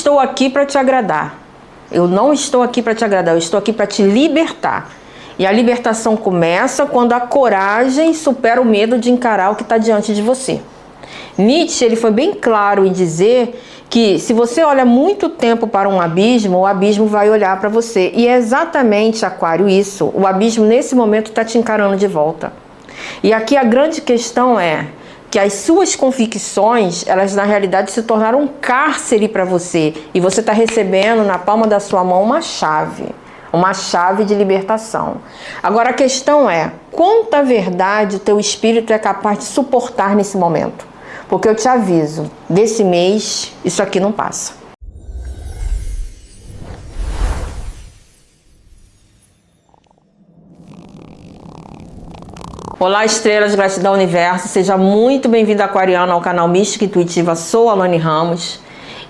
estou aqui para te agradar. Eu não estou aqui para te agradar, eu estou aqui para te libertar. E a libertação começa quando a coragem supera o medo de encarar o que está diante de você. Nietzsche, ele foi bem claro em dizer que se você olha muito tempo para um abismo, o abismo vai olhar para você. E é exatamente, Aquário, isso. O abismo nesse momento está te encarando de volta. E aqui a grande questão é que as suas convicções, elas na realidade se tornaram um cárcere para você. E você está recebendo na palma da sua mão uma chave de libertação. Agora a questão é, quanta verdade o teu espírito é capaz de suportar nesse momento? Porque eu te aviso, desse mês isso aqui não passa. Olá, estrelas, gratidão, universo. Seja muito bem-vindo, aquariano, ao canal Mística Intuitiva. Sou a Alane Ramos.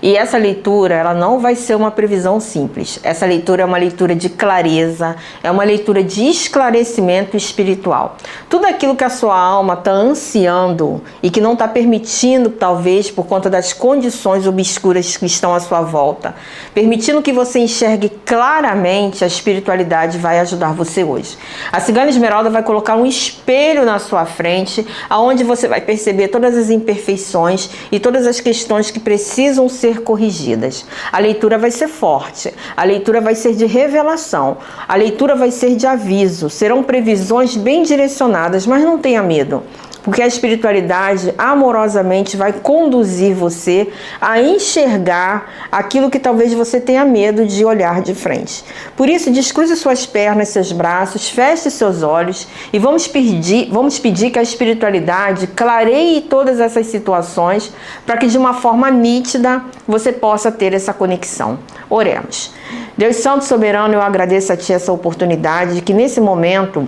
E essa leitura, ela não vai ser uma previsão simples. Essa leitura é uma leitura de clareza, é uma leitura de esclarecimento espiritual. Tudo aquilo que a sua alma está ansiando e que não está permitindo, talvez, por conta das condições obscuras que estão à sua volta, permitindo que você enxergue claramente, a espiritualidade vai ajudar você hoje. A Cigana Esmeralda vai colocar um espelho na sua frente, aonde você vai perceber todas as imperfeições e todas as questões que precisam ser corrigidas. A leitura vai ser forte, a leitura vai ser de revelação, a leitura vai ser de aviso, serão previsões bem direcionadas, mas não tenha medo, porque a espiritualidade amorosamente vai conduzir você a enxergar aquilo que talvez você tenha medo de olhar de frente. Por isso, descruze suas pernas, seus braços, feche seus olhos e vamos pedir que a espiritualidade clareie todas essas situações para que de uma forma nítida você possa ter essa conexão. Oremos. Deus Santo Soberano, eu agradeço a Ti essa oportunidade de que nesse momento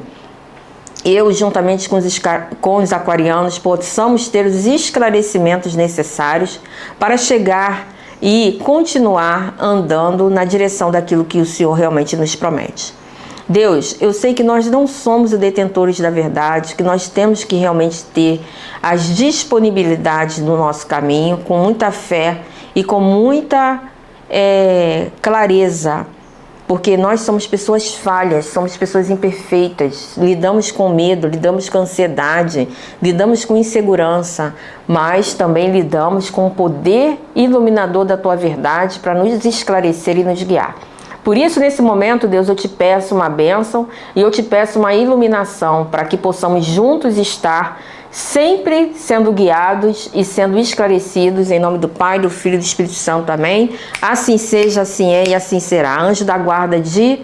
eu, juntamente com os aquarianos, possamos ter os esclarecimentos necessários para chegar e continuar andando na direção daquilo que o Senhor realmente nos promete. Deus, eu sei que nós não somos os detentores da verdade, que nós temos que realmente ter as disponibilidades no nosso caminho, com muita fé e com muita clareza, porque nós somos pessoas falhas, somos pessoas imperfeitas, lidamos com medo, lidamos com ansiedade, lidamos com insegurança, mas também lidamos com o poder iluminador da Tua verdade para nos esclarecer e nos guiar. Por isso, nesse momento, Deus, eu te peço uma bênção e eu te peço uma iluminação para que possamos juntos estar sempre sendo guiados e sendo esclarecidos em nome do Pai, do Filho e do Espírito Santo. Amém? Assim seja, assim é e assim será. Anjo da guarda de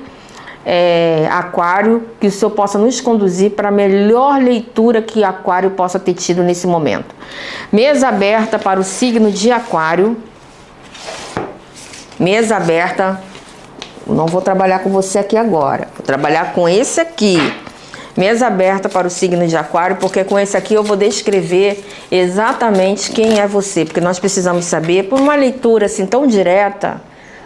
Aquário, que o Senhor possa nos conduzir para a melhor leitura que Aquário possa ter tido nesse momento. Mesa aberta para o signo de Aquário. Mesa aberta. Não vou trabalhar com você aqui agora. Vou trabalhar com esse aqui. Mesa aberta para o signo de Aquário, porque com esse aqui eu vou descrever exatamente quem é você, porque nós precisamos saber, por uma leitura assim tão direta,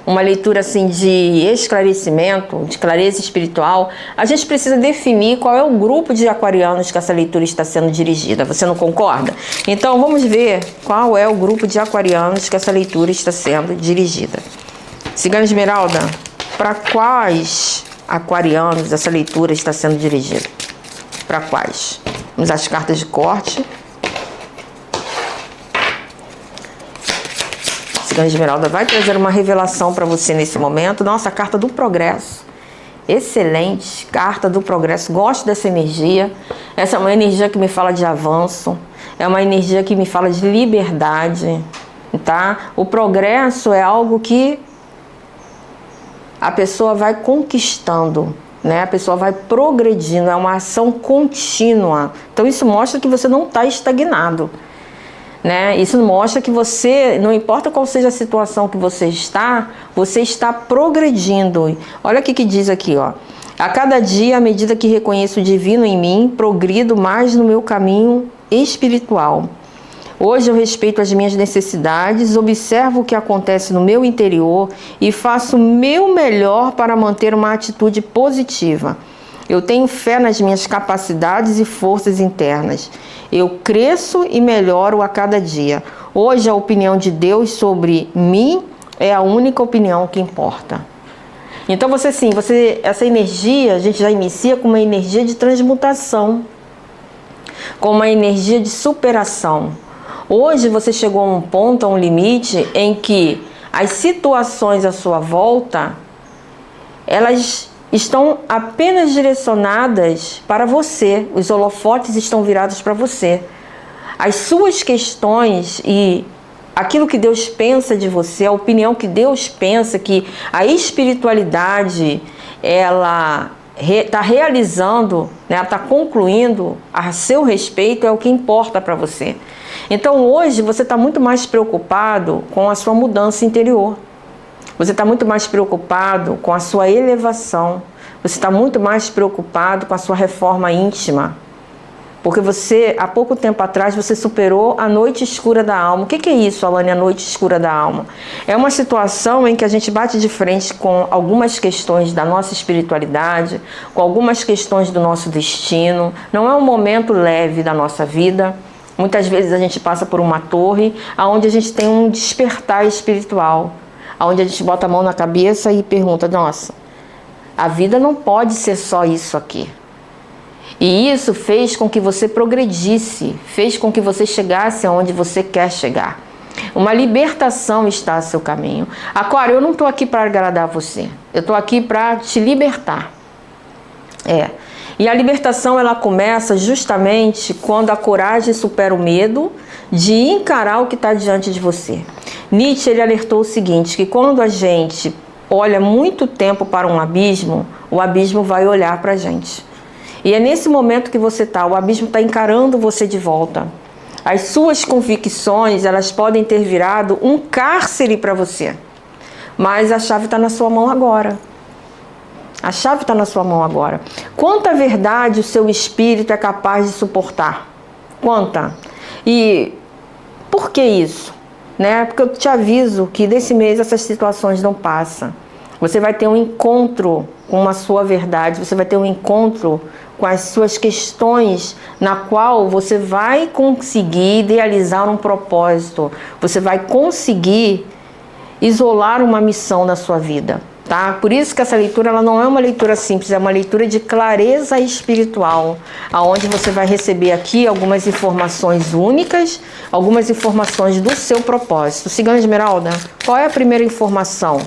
uma leitura assim de esclarecimento, de clareza espiritual, a gente precisa definir qual é o grupo de aquarianos que essa leitura está sendo dirigida. Você não concorda? Então vamos ver qual é o grupo de aquarianos que essa leitura está sendo dirigida. Cigana Esmeralda, para quais aquarianos essa leitura está sendo dirigida? Para quais? Vamos às cartas de corte. Cigana Esmeralda vai trazer uma revelação para você nesse momento. Nossa, a carta do progresso. Excelente, carta do progresso. Gosto dessa energia. Essa é uma energia que me fala de avanço. É uma energia que me fala de liberdade, tá? O progresso é algo que a pessoa vai conquistando, né? A pessoa vai progredindo, é uma ação contínua. Então isso mostra que você não está estagnado, né? Isso mostra que você, não importa qual seja a situação que você está progredindo. Olha o que diz aqui, ó. A cada dia, à medida que reconheço o divino em mim, progrido mais no meu caminho espiritual. Hoje eu respeito as minhas necessidades, observo o que acontece no meu interior e faço o meu melhor para manter uma atitude positiva. Eu tenho fé nas minhas capacidades e forças internas. Eu cresço e melhoro a cada dia. Hoje a opinião de Deus sobre mim É a única opinião que importa. Então essa energia, a gente já inicia com uma energia de transmutação, com uma energia de superação. Hoje você chegou a um ponto, a um limite, em que as situações à sua volta, elas estão apenas direcionadas para você. Os holofotes estão virados para você. As suas questões e aquilo que Deus pensa de você, a opinião que Deus pensa, que a espiritualidade, ela está realizando, né, está concluindo a seu respeito, é o que importa para você. Então hoje você está muito mais preocupado com a sua mudança interior. Você está muito mais preocupado com a sua elevação. Você está muito mais preocupado com a sua reforma íntima. Porque você, há pouco tempo atrás, você superou a noite escura da alma. O que é isso, Alane, a noite escura da alma? É uma situação em que a gente bate de frente com algumas questões da nossa espiritualidade, com algumas questões do nosso destino. Não é um momento leve da nossa vida. Muitas vezes a gente passa por uma torre, onde a gente tem um despertar espiritual, onde a gente bota a mão na cabeça e pergunta, nossa, a vida não pode ser só isso aqui. E isso fez com que você progredisse, fez com que você chegasse aonde você quer chegar. Uma libertação está a seu caminho. Aquário, eu não estou aqui para agradar você, eu estou aqui para te libertar. E a libertação, ela começa justamente quando a coragem supera o medo de encarar o que está diante de você. Nietzsche, ele alertou o seguinte, que quando a gente olha muito tempo para um abismo, o abismo vai olhar para a gente. E é nesse momento que você está, o abismo está encarando você de volta. As suas convicções, elas podem ter virado um cárcere para você. Mas a chave está na sua mão agora. A chave está na sua mão agora. Quanta verdade o seu espírito é capaz de suportar? Quanta? E por que isso? Porque eu te aviso que desse mês essas situações não passam. Você vai ter um encontro com a sua verdade, você vai ter um encontro com as suas questões, na qual você vai conseguir idealizar um propósito, você vai conseguir isolar uma missão na sua vida, tá? Por isso que essa leitura, ela não é uma leitura simples, é uma leitura de clareza espiritual, aonde você vai receber aqui algumas informações únicas, algumas informações do seu propósito. Cigana Esmeralda, qual é a primeira informação?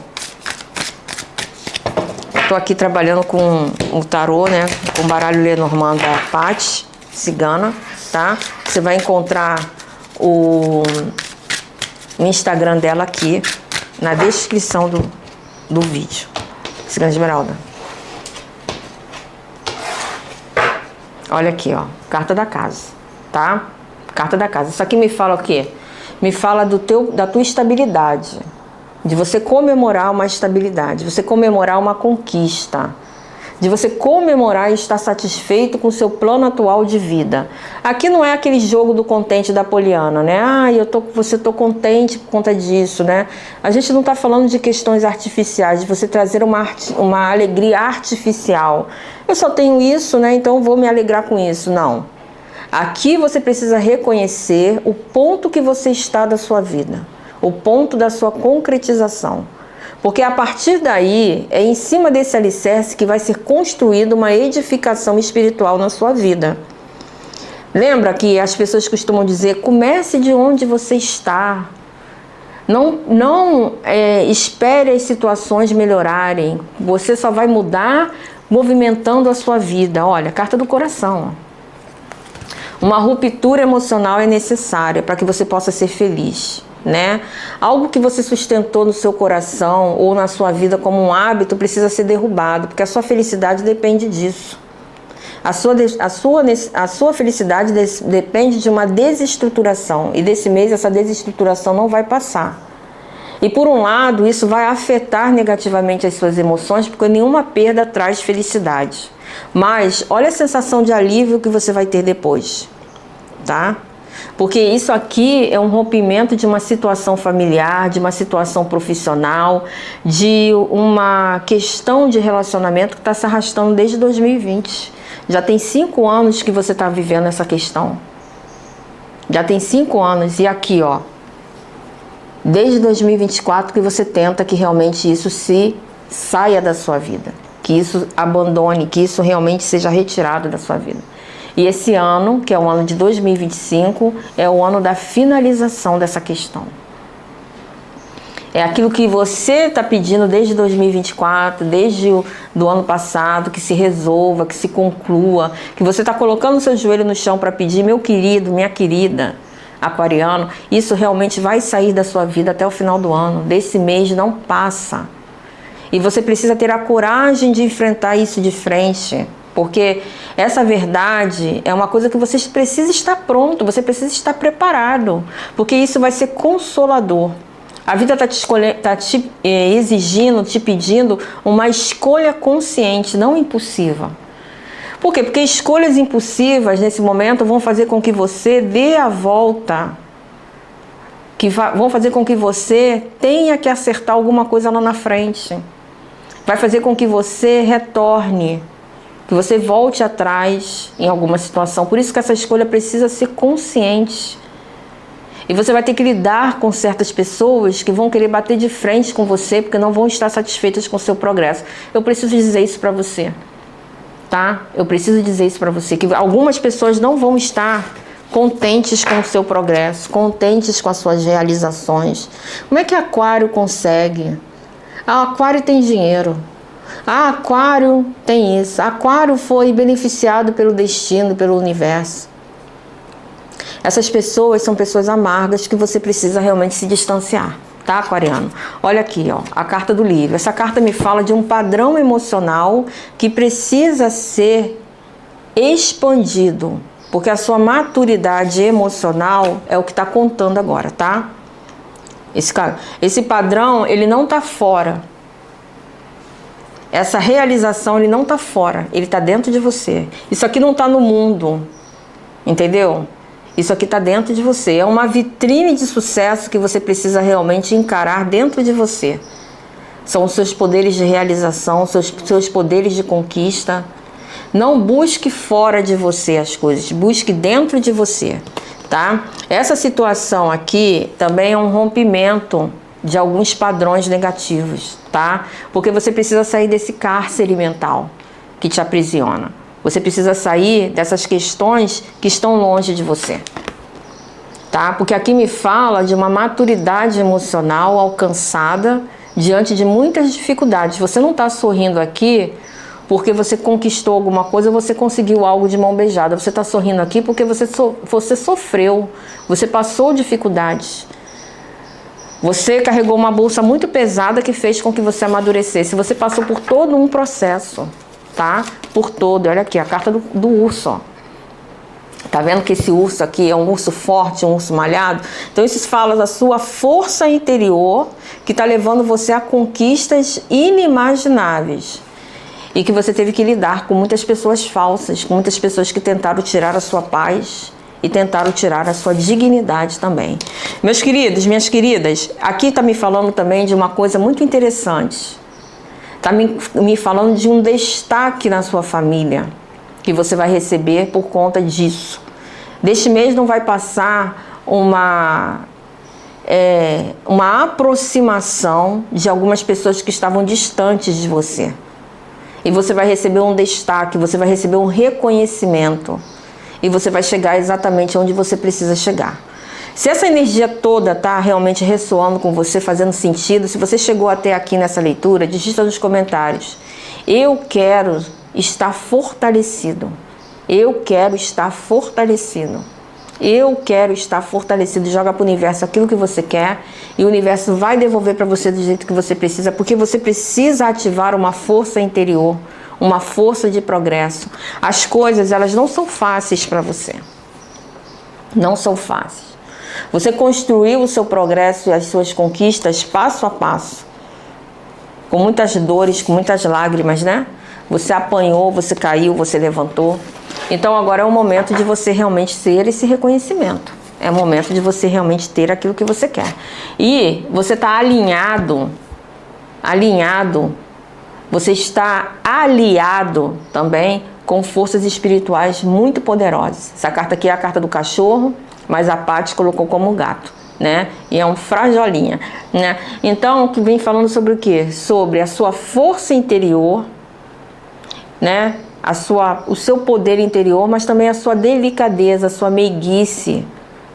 Estou aqui trabalhando com o tarô, com o baralho Lenormand da Paty Cigana, tá? Você vai encontrar o Instagram dela aqui na descrição do vídeo. Cigana Esmeralda. Olha aqui, ó, carta da casa, tá? Carta da casa. Isso aqui me fala o quê? Me fala da tua estabilidade. De você comemorar uma estabilidade, de você comemorar uma conquista, de você comemorar e estar satisfeito com o seu plano atual de vida. Aqui não é aquele jogo do contente da Poliana, você tô contente por conta disso, A gente não está falando de questões artificiais, de você trazer uma alegria artificial. Eu só tenho isso, então vou me alegrar com isso. Não. Aqui você precisa reconhecer o ponto que você está da sua vida. O ponto da sua concretização. Porque a partir daí, é em cima desse alicerce que vai ser construída uma edificação espiritual na sua vida. Lembra que as pessoas costumam dizer, comece de onde você está. Não espere as situações melhorarem. Você só vai mudar movimentando a sua vida. Olha, carta do coração. Uma ruptura emocional é necessária para que você possa ser feliz. Algo que você sustentou no seu coração ou na sua vida como um hábito precisa ser derrubado, porque a sua felicidade depende disso. A sua felicidade depende de uma desestruturação, e desse mês essa desestruturação não vai passar. E por um lado, isso vai afetar negativamente as suas emoções, porque nenhuma perda traz felicidade. Mas olha a sensação de alívio que você vai ter depois, tá? Porque isso aqui é um rompimento de uma situação familiar, de uma situação profissional, de uma questão de relacionamento que está se arrastando desde 2020. Já tem 5 anos que você está vivendo essa questão. Já tem 5 anos. E aqui, ó, Desde 2024 que você tenta que realmente isso se saia da sua vida, que isso abandone, que isso realmente seja retirado da sua vida. E esse ano, que é o ano de 2025, é o ano da finalização dessa questão. É aquilo que você está pedindo desde 2024, desde do ano passado, que se resolva, que se conclua, que você está colocando o seu joelho no chão para pedir, meu querido, minha querida, aquariano, isso realmente vai sair da sua vida até o final do ano. Desse mês não passa. E você precisa ter a coragem de enfrentar isso de frente, porque essa verdade é uma coisa que você precisa estar pronto, você precisa estar preparado, porque isso vai ser consolador. A vida está te exigindo, te pedindo uma escolha consciente, não impulsiva. Por quê? Porque escolhas impulsivas nesse momento vão fazer com que você dê a volta, vão fazer com que você tenha que acertar alguma coisa lá na frente. Vai fazer com que você retorne, que você volte atrás em alguma situação. Por isso que essa escolha precisa ser consciente. E você vai ter que lidar com certas pessoas que vão querer bater de frente com você porque não vão estar satisfeitas com o seu progresso. Eu preciso dizer isso para você, tá? Eu preciso dizer isso para você, que algumas pessoas não vão estar contentes com o seu progresso, contentes com as suas realizações. Como é que Aquário consegue? Aquário tem dinheiro. Aquário tem isso. Aquário foi beneficiado pelo destino, pelo universo. Essas pessoas são pessoas amargas que você precisa realmente se distanciar, tá, aquariano? Olha aqui, ó, a carta do livro. Essa carta me fala de um padrão emocional que precisa ser expandido, porque a sua maturidade emocional é o que está contando agora, tá? Esse padrão, ele não está fora. Essa realização, ele não está fora, ele está dentro de você. Isso aqui não está no mundo, entendeu? Isso aqui está dentro de você. É uma vitrine de sucesso que você precisa realmente encarar dentro de você. São os seus poderes de realização, seus poderes de conquista. Não busque fora de você as coisas, busque dentro de você, tá? Essa situação aqui também é um rompimento de alguns padrões negativos, tá? Porque você precisa sair desse cárcere mental que te aprisiona. Você precisa sair dessas questões que estão longe de você, tá? Porque aqui me fala de uma maturidade emocional alcançada diante de muitas dificuldades. Você não está sorrindo aqui porque você conquistou alguma coisa, você conseguiu algo de mão beijada. Você está sorrindo aqui porque você sofreu, você passou dificuldades. Você carregou uma bolsa muito pesada que fez com que você amadurecesse. Você passou por todo um processo, tá? Por todo. Olha aqui, a carta do urso, ó. Tá vendo que esse urso aqui é um urso forte, um urso malhado? Então isso fala da sua força interior que tá levando você a conquistas inimagináveis. E que você teve que lidar com muitas pessoas falsas, com muitas pessoas que tentaram tirar a sua paz e tentaram tirar a sua dignidade também. Meus queridos, minhas queridas, aqui tá me falando também de uma coisa muito interessante. Tá me falando de um destaque na sua família que você vai receber por conta disso. Deste mês não vai passar uma aproximação de algumas pessoas que estavam distantes de você. E você vai receber um destaque, você vai receber um reconhecimento. E você vai chegar exatamente onde você precisa chegar. Se essa energia toda está realmente ressoando com você, fazendo sentido, se você chegou até aqui nessa leitura, digita nos comentários. Eu quero estar fortalecido. Eu quero estar fortalecido. Eu quero estar fortalecido. Joga para o universo aquilo que você quer e o universo vai devolver para você do jeito que você precisa, porque você precisa ativar uma força interior, uma força de progresso. As coisas, elas não são fáceis para você. Não são fáceis. Você construiu o seu progresso e as suas conquistas passo a passo. Com muitas dores, com muitas lágrimas, né? Você apanhou, você caiu, você levantou. Então agora é o momento de você realmente ter esse reconhecimento. É o momento de você realmente ter aquilo que você quer. E você está alinhado, você está aliado também com forças espirituais muito poderosas. Essa carta aqui é a carta do cachorro, mas a Paty colocou como gato, né? E é um frajolinha, né? Então, que vem falando sobre o quê? Sobre a sua força interior, né? O seu poder interior, mas também a sua delicadeza, a sua meiguice.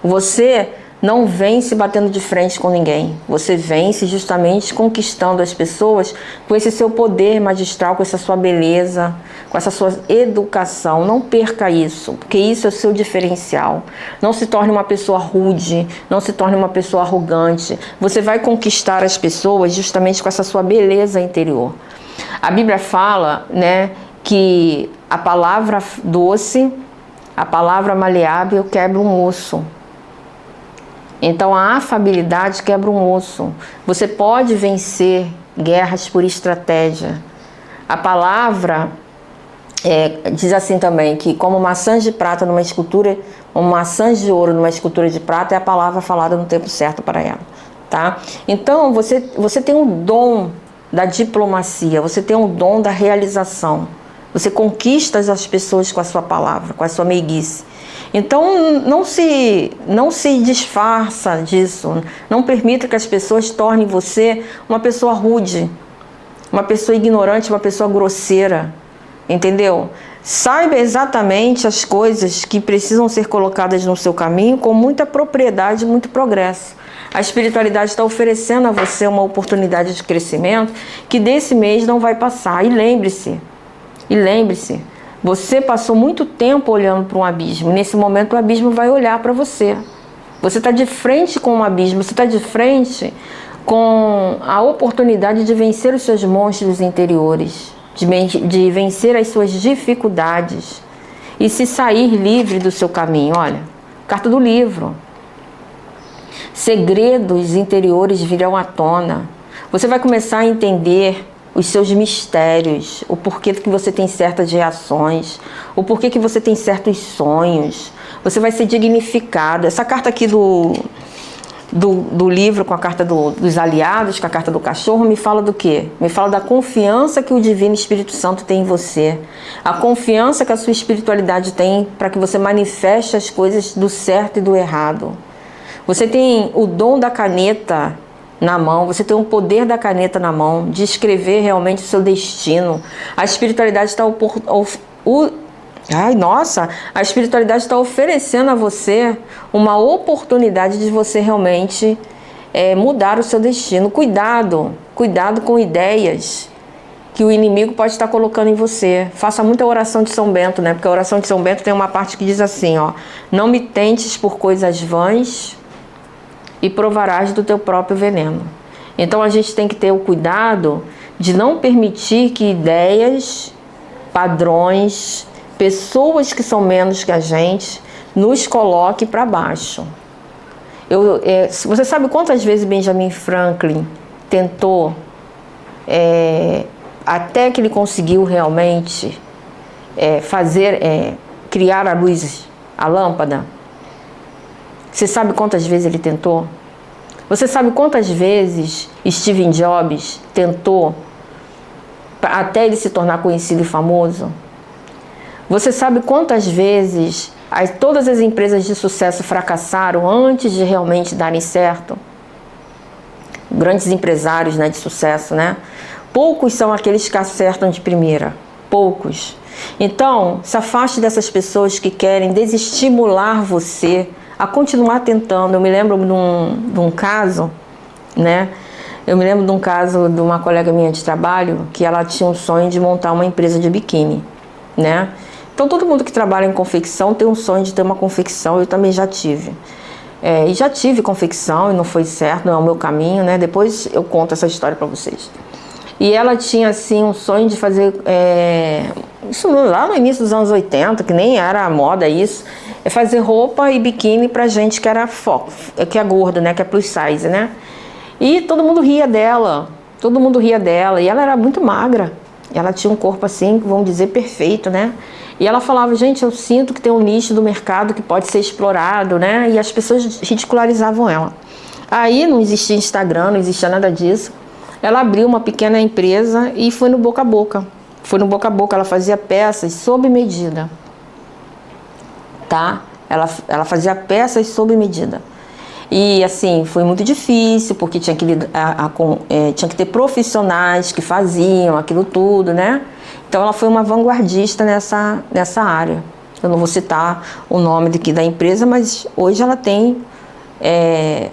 Você não vence batendo de frente com ninguém. Você vence justamente conquistando as pessoas com esse seu poder magistral, com essa sua beleza, com essa sua educação. Não perca isso, porque isso é o seu diferencial. Não se torne uma pessoa rude, não se torne uma pessoa arrogante. Você vai conquistar as pessoas justamente com essa sua beleza interior. A Bíblia fala, né, que a palavra doce, a palavra maleável quebra um osso. Então a afabilidade quebra um osso. Você pode vencer guerras por estratégia. A palavra diz assim também, que como maçãs de prata numa escultura, como maçãs de ouro numa escultura de prata, é a palavra falada no tempo certo para ela, tá? Então você tem um dom da diplomacia, você tem um dom da realização. Você conquista as pessoas com a sua palavra, com a sua meiguice. Então, não se disfarça disso. Não permita que as pessoas tornem você uma pessoa rude, uma pessoa ignorante, uma pessoa grosseira. Entendeu? Saiba exatamente as coisas que precisam ser colocadas no seu caminho com muita propriedade e muito progresso. A espiritualidade está oferecendo a você uma oportunidade de crescimento que desse mês não vai passar. E lembre-se, você passou muito tempo olhando para um abismo. Nesse momento o abismo vai olhar para você. Você está de frente com um abismo, você está de frente com a oportunidade de vencer os seus monstros interiores, de vencer as suas dificuldades e se sair livre do seu caminho. Olha, carta do livro. Segredos interiores virão à tona. Você vai começar a entender os seus mistérios, o porquê que você tem certas reações, o porquê que você tem certos sonhos. Você vai ser dignificado. Essa carta aqui do livro com a carta dos aliados, com a carta do cachorro, me fala do quê? Me fala da confiança que o Divino Espírito Santo tem em você. A confiança que a sua espiritualidade tem para que você manifeste as coisas do certo e do errado. Você tem o dom da caneta na mão, você tem o poder da caneta na mão, de escrever realmente o seu destino. A espiritualidade está a espiritualidade está oferecendo a você uma oportunidade de você realmente mudar o seu destino. Cuidado com ideias que o inimigo pode estar colocando em você. Faça muita oração de São Bento, né? Porque a oração de São Bento tem uma parte que diz assim, ó: não me tentes por coisas vãs e provarás do teu próprio veneno. Então a gente tem que ter o cuidado de não permitir que ideias, padrões, pessoas que são menos que a gente nos coloque para baixo. Você sabe quantas vezes Benjamin Franklin tentou, até que ele conseguiu realmente criar a luz, a lâmpada? Você sabe quantas vezes ele tentou? Você sabe quantas vezes Steve Jobs tentou até ele se tornar conhecido e famoso? Você sabe quantas vezes todas as empresas de sucesso fracassaram antes de realmente darem certo? Grandes empresários, né, de sucesso, né? Poucos são aqueles que acertam de primeira. Poucos. Então, se afaste dessas pessoas que querem desestimular você a continuar tentando. Eu me lembro de um caso, né? Eu me lembro de um caso de uma colega minha de trabalho que ela tinha um sonho de montar uma empresa de biquíni, né? Então todo mundo que trabalha em confecção tem um sonho de ter uma confecção. Eu também já tive. E já tive confecção e não foi certo, não é o meu caminho, né? Depois eu conto essa história para vocês. E ela tinha assim um sonho de fazer, isso lá no início dos anos 80, que nem era a moda isso, fazer roupa e biquíni pra gente que era que é gorda, né? Que é plus size, né? E todo mundo ria dela, e ela era muito magra. Ela tinha um corpo assim, vamos dizer, perfeito, né? E ela falava, gente, eu sinto que tem um nicho do mercado que pode ser explorado, né? E as pessoas ridicularizavam ela. Aí não existia Instagram, não existia nada disso. Ela abriu uma pequena empresa e foi no boca a boca. Ela fazia peças sob medida. Tá? Ela fazia peças sob medida. E assim, foi muito difícil, porque tinha que ter profissionais que faziam aquilo tudo, né? Então ela foi uma vanguardista nessa área. Eu não vou citar o nome da empresa, mas hoje ela tem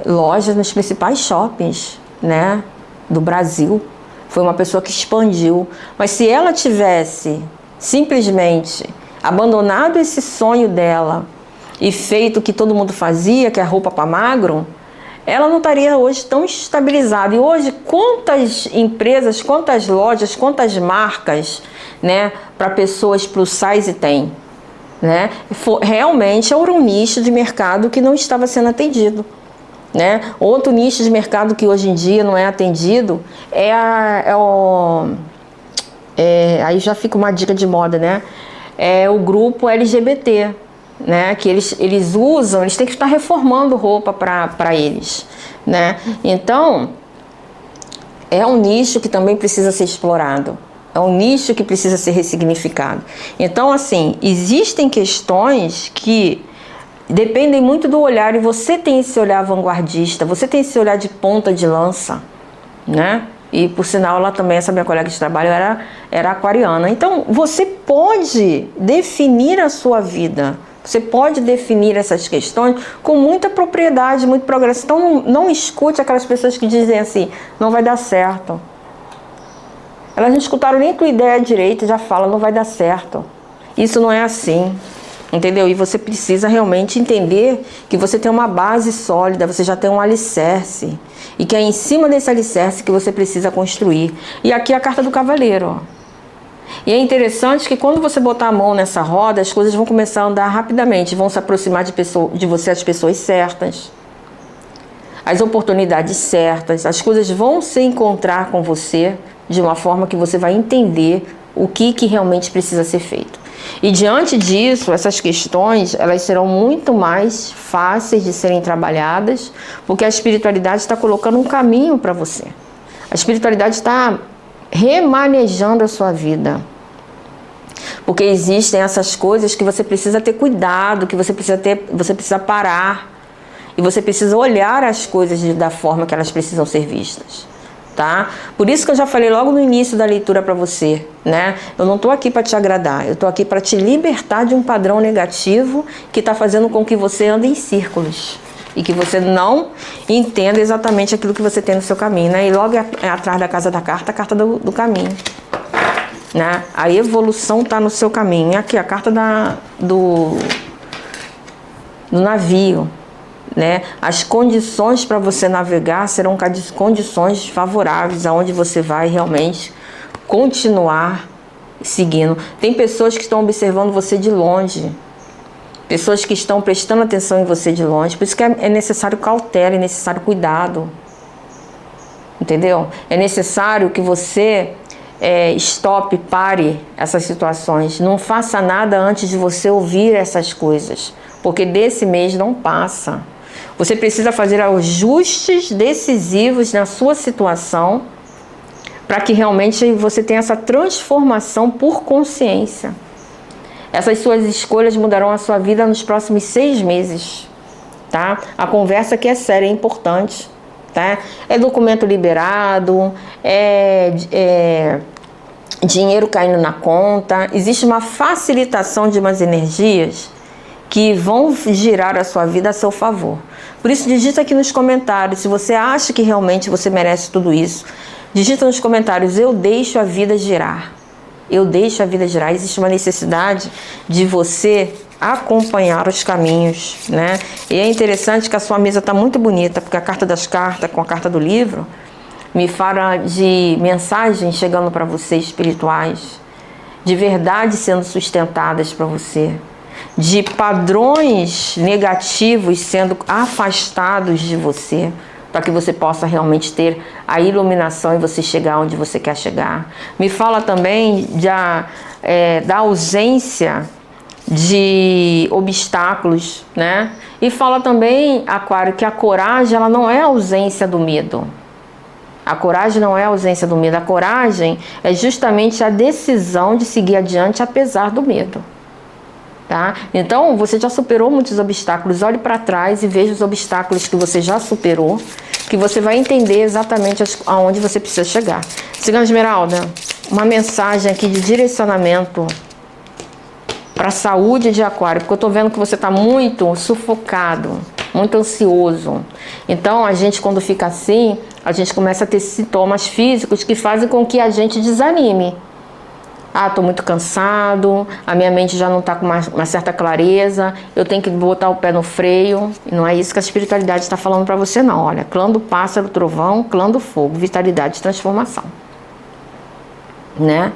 lojas nos principais shoppings, né, do Brasil. Foi uma pessoa que expandiu. Mas se ela tivesse simplesmente abandonado esse sonho dela e feito o que todo mundo fazia, que é roupa para magro, ela não estaria hoje tão estabilizada. E hoje, quantas empresas, quantas lojas, quantas marcas, né, para pessoas plus size tem? Né? Realmente era um nicho de mercado que não estava sendo atendido. Né? Outro nicho de mercado que hoje em dia não é atendido aí já fica uma dica de moda, né? É o grupo LGBT, né? Que eles têm que estar reformando roupa para eles, né? Então, é um nicho que também precisa ser explorado. É um nicho que precisa ser ressignificado. Então, assim, existem questões que dependem muito do olhar, e você tem esse olhar vanguardista, você tem esse olhar de ponta de lança, né? E, por sinal, ela também, essa minha colega de trabalho, era aquariana. Então, você pode definir a sua vida, você pode definir essas questões com muita propriedade, muito progresso. Então, não escute aquelas pessoas que dizem assim, não vai dar certo. Elas não escutaram nem tua ideia direito e já falam, não vai dar certo. Isso não é assim, entendeu? E você precisa realmente entender que você tem uma base sólida, você já tem um alicerce. E que é em cima desse alicerce que você precisa construir. E aqui é a carta do cavaleiro, ó. E é interessante que quando você botar a mão nessa roda, as coisas vão começar a andar rapidamente, vão se aproximar de você as pessoas certas, as oportunidades certas, as coisas vão se encontrar com você de uma forma que você vai entender o que realmente precisa ser feito. E diante disso, essas questões, elas serão muito mais fáceis de serem trabalhadas, porque a espiritualidade está colocando um caminho para você. A espiritualidade está remanejando a sua vida. Porque existem essas coisas que você precisa ter cuidado, que você precisa parar. E você precisa olhar as coisas da forma que elas precisam ser vistas. Tá? Por isso que eu já falei logo no início da leitura para você, né? Eu não estou aqui para te agradar, eu estou aqui para te libertar de um padrão negativo que está fazendo com que você ande em círculos e que você não entenda exatamente aquilo que você tem no seu caminho, né? E logo atrás da casa da carta, a carta do caminho, né? A evolução está no seu caminho. E aqui a carta do navio. Né? As condições para você navegar serão condições favoráveis, aonde você vai realmente continuar seguindo. Tem pessoas que estão observando você de longe, pessoas que estão prestando atenção em você de longe, por isso que é necessário cautela, é necessário cuidado, entendeu? É necessário que você pare essas situações, não faça nada antes de você ouvir essas coisas, porque desse mês não passa. Você precisa fazer ajustes decisivos na sua situação para que realmente você tenha essa transformação por consciência. Essas suas escolhas mudarão a sua vida nos próximos 6 meses, tá? A conversa aqui é séria, é importante, tá? É documento liberado, dinheiro caindo na conta, existe uma facilitação de umas energias que vão girar a sua vida a seu favor. Por isso, digita aqui nos comentários, se você acha que realmente você merece tudo isso, digita nos comentários, eu deixo a vida girar. Eu deixo a vida girar. Existe uma necessidade de você acompanhar os caminhos, né? E é interessante que a sua mesa está muito bonita, porque a carta das cartas com a carta do livro me fala de mensagens chegando para você espirituais, de verdades sendo sustentadas para você, de padrões negativos sendo afastados de você, para que você possa realmente ter a iluminação e você chegar onde você quer chegar. Me fala também da ausência de obstáculos, né? E fala também, Aquário, que a coragem ela não é a ausência do medo. A coragem não é a ausência do medo. A coragem é justamente a decisão de seguir adiante apesar do medo. tá? Então, você já superou muitos obstáculos. Olhe para trás e veja os obstáculos que você já superou, que você vai entender exatamente aonde você precisa chegar. Cigana Esmeralda, uma mensagem aqui de direcionamento para a saúde de Aquário, porque eu tô vendo que você tá muito sufocado, muito ansioso. Então, a gente, quando fica assim, a gente começa a ter sintomas físicos que fazem com que a gente desanime. Ah, tô muito cansado, a minha mente já não tá com uma certa clareza, eu tenho que botar o pé no freio. E não é isso que a espiritualidade está falando para você, não. Olha, clã do pássaro, trovão, clã do fogo, vitalidade e transformação. Né?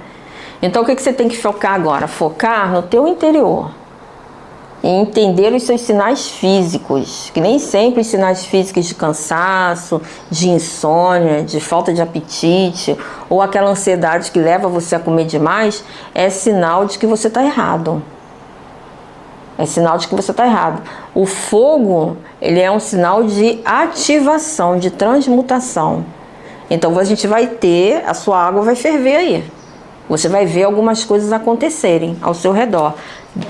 Então, o que você tem que focar agora? Focar no teu interior. E entender os seus sinais físicos, que nem sempre os sinais físicos de cansaço, de insônia, de falta de apetite, ou aquela ansiedade que leva você a comer demais, é sinal de que você está errado. É sinal de que você está errado. O fogo, ele é um sinal de ativação, de transmutação. Então, a gente vai ter, a sua água vai ferver aí. Você vai ver algumas coisas acontecerem ao seu redor.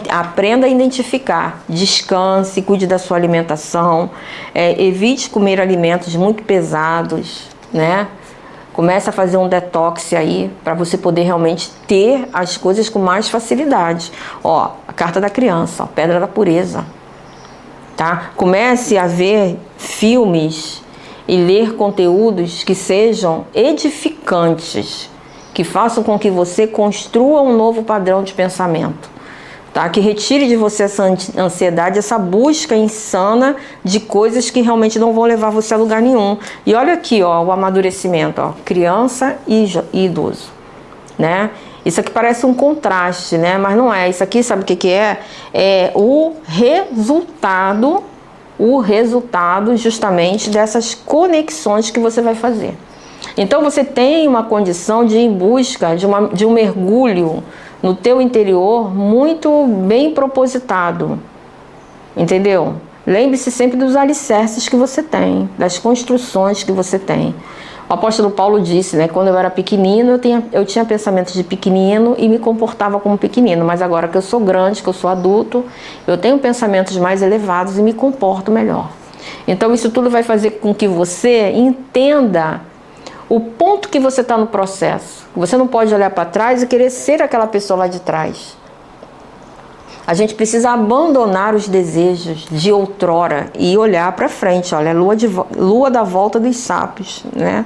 Aprenda a identificar, descanse, cuide da sua alimentação, evite comer alimentos muito pesados, né? Comece a fazer um detox aí, para você poder realmente ter as coisas com mais facilidade. Ó, a carta da criança, ó, pedra da pureza, tá? Comece a ver filmes e ler conteúdos que sejam edificantes, que façam com que você construa um novo padrão de pensamento. Tá? Que retire de você essa ansiedade, essa busca insana de coisas que realmente não vão levar você a lugar nenhum. E olha aqui, ó, o amadurecimento, ó, criança e idoso, né? Isso aqui parece um contraste, né? Mas não é. Isso aqui, sabe o que que é? É o resultado justamente dessas conexões que você vai fazer. Então você tem uma condição de ir em busca de um mergulho no teu interior muito bem propositado, entendeu? Lembre-se sempre dos alicerces que você tem, das construções que você tem. O apóstolo Paulo disse, né? Quando eu era pequenino, eu tinha pensamentos de pequenino e me comportava como pequenino, mas agora que eu sou grande, que eu sou adulto, eu tenho pensamentos mais elevados e me comporto melhor. Então isso tudo vai fazer com que você entenda o ponto que você está no processo. Você não pode olhar para trás e querer ser aquela pessoa lá de trás. A gente precisa abandonar os desejos de outrora e olhar para frente. Olha, lua da volta dos sapos, né?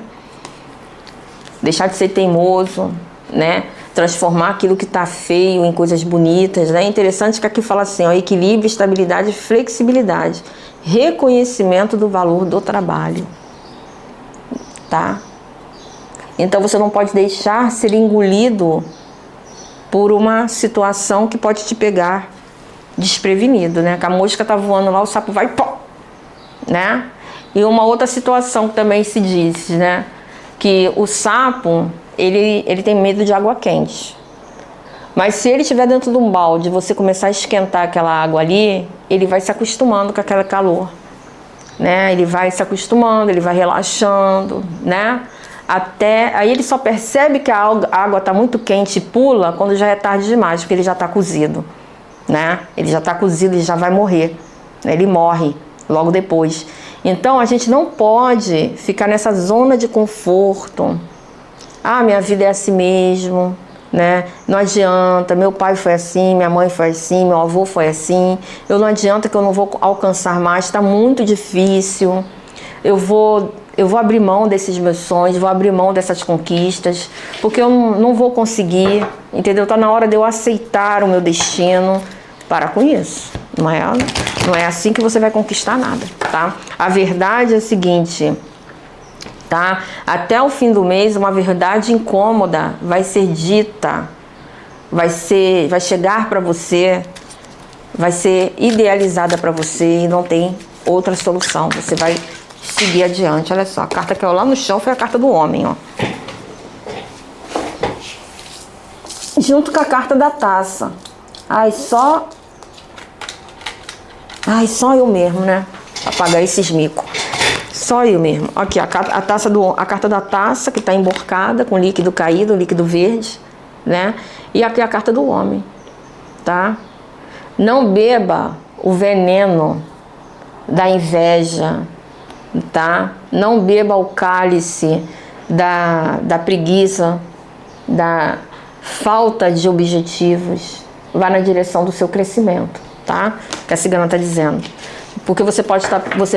Deixar de ser teimoso, né? Transformar aquilo que está feio em coisas bonitas, né? É interessante que aqui fala assim, ó, equilíbrio, estabilidade e flexibilidade. Reconhecimento do valor do trabalho, tá? Então você não pode deixar ser engolido por uma situação que pode te pegar desprevenido, né? Que a mosca tá voando lá, o sapo vai, pó, né? E uma outra situação que também se diz, né? Que o sapo, ele tem medo de água quente. Mas se ele estiver dentro de um balde, você começar a esquentar aquela água ali, ele vai se acostumando com aquele calor, né? Ele vai se acostumando, ele vai relaxando, né? Até aí ele só percebe que a água está muito quente e pula quando já é tarde demais, porque ele já está cozido, né? Ele já está cozido e já vai morrer, né? Ele morre logo depois. Então a gente não pode ficar nessa zona de conforto. Ah, minha vida é assim mesmo, né? Não adianta, meu pai foi assim, minha mãe foi assim, meu avô foi assim. Não adianta que eu não vou alcançar mais, está muito difícil. Eu vou abrir mão desses meus sonhos, vou abrir mão dessas conquistas, porque eu não vou conseguir, entendeu? Tá na hora de eu aceitar o meu destino. Para com isso. Não é assim que você vai conquistar nada, tá? A verdade é a seguinte, tá? Até o fim do mês, uma verdade incômoda vai ser dita, vai chegar para você, vai ser idealizada para você e não tem outra solução. Você vai seguir adiante. Olha só, a carta que é lá no chão foi a carta do homem, ó. Junto com a carta da taça. Só eu mesmo, né? Apagar esses micos. Só eu mesmo. Aqui, a carta da taça, que tá emborcada com líquido caído, líquido verde, né? E aqui a carta do homem, tá? Não beba o veneno da inveja, tá? Não beba o cálice da preguiça, da falta de objetivos. Vá na direção do seu crescimento, tá? Que a cigana está dizendo. Porque você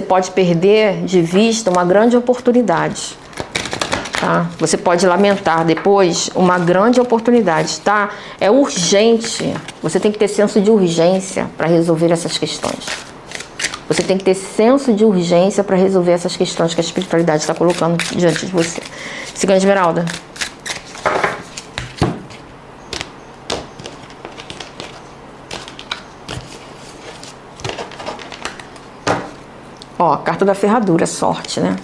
pode perder de vista uma grande oportunidade, tá? Você pode lamentar depois uma grande oportunidade, tá? É urgente. Você tem que ter senso de urgência para resolver essas questões. Você tem que ter senso de urgência para resolver essas questões que a espiritualidade está colocando diante de você. Cigana Esmeralda. Ó, carta da ferradura, sorte, né?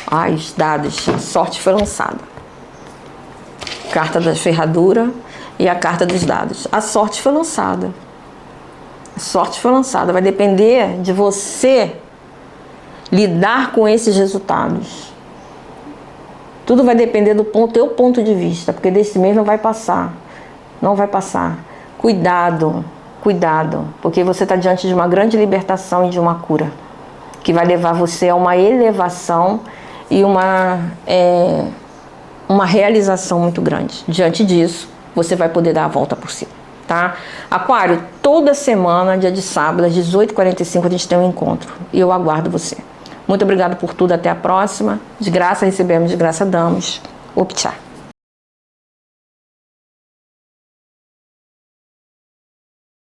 Ai, os dados, sorte foi lançada. Carta da ferradura e a carta dos dados. A sorte foi lançada. A sorte foi lançada. Vai depender de você lidar com esses resultados. Tudo vai depender do teu ponto de vista, porque desse mês não vai passar. Não vai passar. Cuidado, cuidado, porque você está diante de uma grande libertação e de uma cura, que vai levar você a uma elevação e uma realização muito grande. Diante disso, você vai poder dar a volta por cima, tá? Aquário, toda semana, dia de sábado, às 18h45, a gente tem um encontro. E eu aguardo você. Muito obrigado por tudo, até a próxima. De graça recebemos, de graça damos. Optchá.